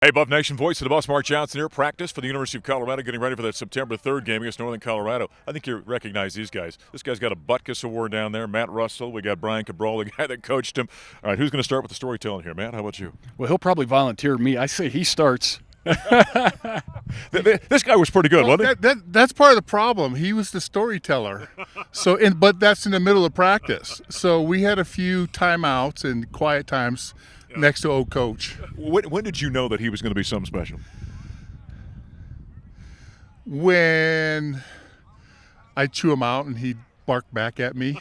Hey, Buff Nation, voice of the boss, Mark Johnson here. Practice for the University of Colorado, getting ready for that September 3rd game against Northern Colorado. I think you recognize these guys. This guy's got a Butkus Award down there. Matt Russell. We got Brian Cabral, the guy that coached him. All right, who's going to start with the storytelling here, Matt? How about you? Well, he'll probably volunteer me. I say he starts. This guy was pretty good, wasn't he? That's part of the problem. He was the storyteller. But that's in the middle of practice. So we had a few timeouts and quiet times next to old coach. When did you know that he was going to be something special? When I chew him out and he'd bark back at me.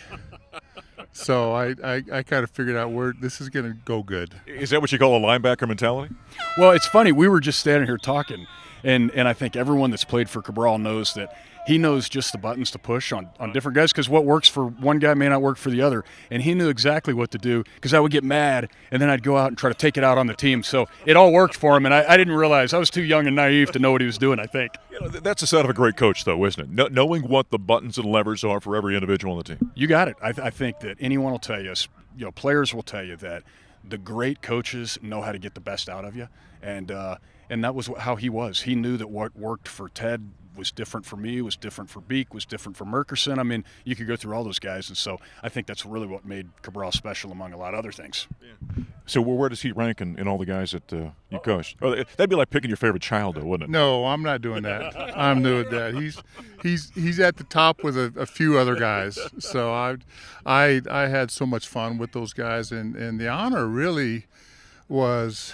So I kind of figured out where this is going to go good. Is that what you call a linebacker mentality? Well, it's funny. We were just standing here talking, and I think everyone that's played for Cabral knows that he knows just the buttons to push on different guys, because what works for one guy may not work for the other. And he knew exactly what to do, because I would get mad, and then I'd go out and try to take it out on the team. So it all worked for him, and I didn't realize. I was too young and naive to know what he was doing, I think. You know, that's the sign of a great coach, though, isn't it? Knowing what the buttons and levers are for every individual on the team. You got it. I think that anyone will tell you, players will tell you that the great coaches know how to get the best out of you, and that was how he was. He knew that what worked for Ted was different for me, was different for Beek, was different for Merkerson. I mean, you could go through all those guys, and so I think that's really what made Cabral special among a lot of other things. Yeah. So where does he rank in all the guys that you coached? Oh, that'd be like picking your favorite child, though, wouldn't it? No, I'm not doing that. I'm doing that. He's at the top with a few other guys. So I had so much fun with those guys, and the honor really was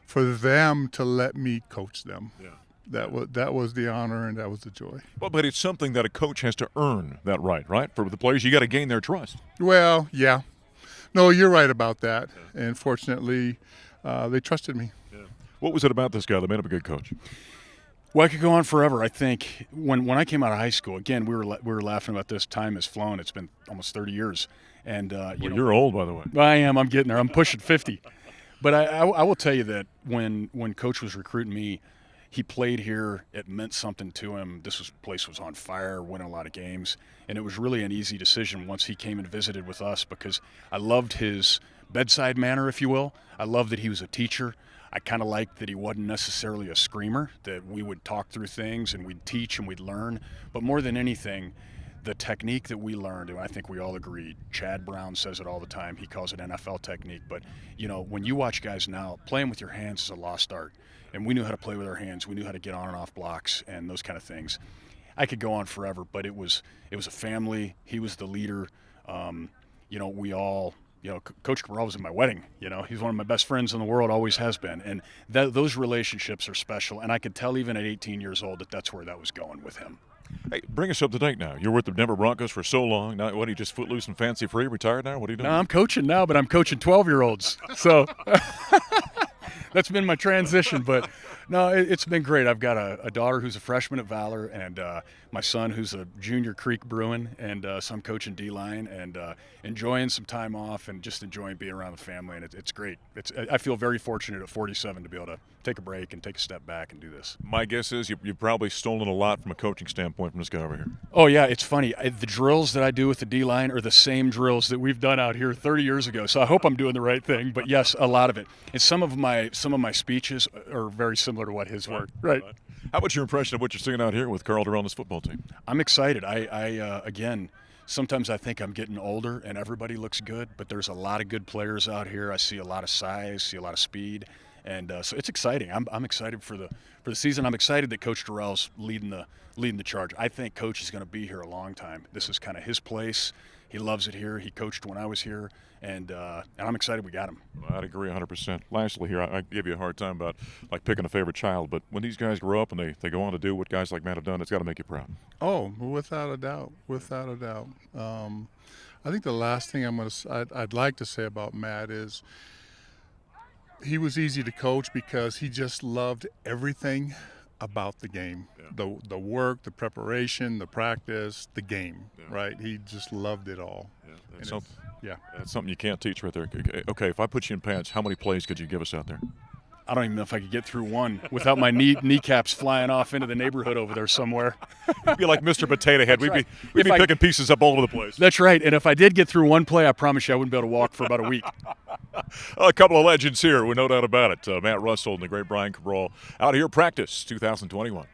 for them to let me coach them. Yeah. That was the honor, and that was the joy. Well, but it's something that a coach has to earn that right? For the players, you got to gain their trust. Well, yeah. No, you're right about that. Yeah. And fortunately, they trusted me. Yeah. What was it about this guy that made him a good coach? Well, I could go on forever. I think when I came out of high school, again, we were laughing about this. Time has flown. It's been almost 30 years. And you're old, by the way. I am. I'm getting there. I'm pushing 50. But I will tell you that when Coach was recruiting me, he played here. It meant something to him. Place was on fire, winning a lot of games, and it was really an easy decision once he came and visited with us, because I loved his bedside manner, if you will. I loved that he was a teacher. I kind of liked that he wasn't necessarily a screamer, that we would talk through things and we'd teach and we'd learn. But more than anything, the technique that we learned, and I think we all agreed, Chad Brown says it all the time, he calls it NFL technique, but when you watch guys now, playing with your hands is a lost art. And we knew how to play with our hands. We knew how to get on and off blocks and those kind of things. I could go on forever, but it was a family. He was the leader. We all, Coach Cabral was at my wedding. He's one of my best friends in the world, always has been. And those relationships are special. And I could tell even at 18 years old that's where that was going with him. Hey, bring us up to date now. You're with the Denver Broncos for so long. Now, what, are you just footloose and fancy free, retired now? What are you doing? No, I'm coaching now, but I'm coaching 12-year-olds. So that's been my transition. But no, it's been great. I've got a daughter who's a freshman at Valor, and my son who's a junior Creek Bruin, and so I'm coaching D-line and enjoying some time off and just enjoying being around the family, and it's great. I feel very fortunate at 47 to be able to take a break and take a step back and do this. My guess is you've probably stolen a lot from a coaching standpoint from this guy over here. Oh, yeah, it's funny. The drills that I do with the D-line are the same drills that we've done out here 30 years ago, so I hope I'm doing the right thing. But, yes, a lot of it. And some of my speeches are very similar to what his were. Right. How about your impression of what you're seeing out here with Carl Durrell's football team? I'm excited. Again, sometimes I think I'm getting older and everybody looks good, but there's a lot of good players out here. I see a lot of size, see a lot of speed, and so it's exciting. I'm excited for the season. I'm excited that Coach Durrell's leading the charge. I think Coach is going to be here a long time. This is kind of his place. He loves it here. He coached when I was here, and I'm excited we got him. I'd agree 100%. Lastly here, I give you a hard time about like picking a favorite child, but when these guys grow up and they go on to do what guys like Matt have done, it's got to make you proud. Oh, without a doubt, without a doubt. I think the last thing I'd like to say about Matt is he was easy to coach because he just loved everything about the game. Yeah. The work, the preparation, the practice, the game, right? He just loved it all. Yeah, that's something you can't teach right there. Okay, if I put you in pants, how many plays could you give us out there? I don't even know if I could get through one without my kneecaps flying off into the neighborhood over there somewhere. You'd be like Mr. Potato Head. We'd be picking pieces up all over the place. That's right. And if I did get through one play, I promise you I wouldn't be able to walk for about a week. A couple of legends here, with no doubt about it. Matt Russell and the great Brian Cabral out here practice 2021.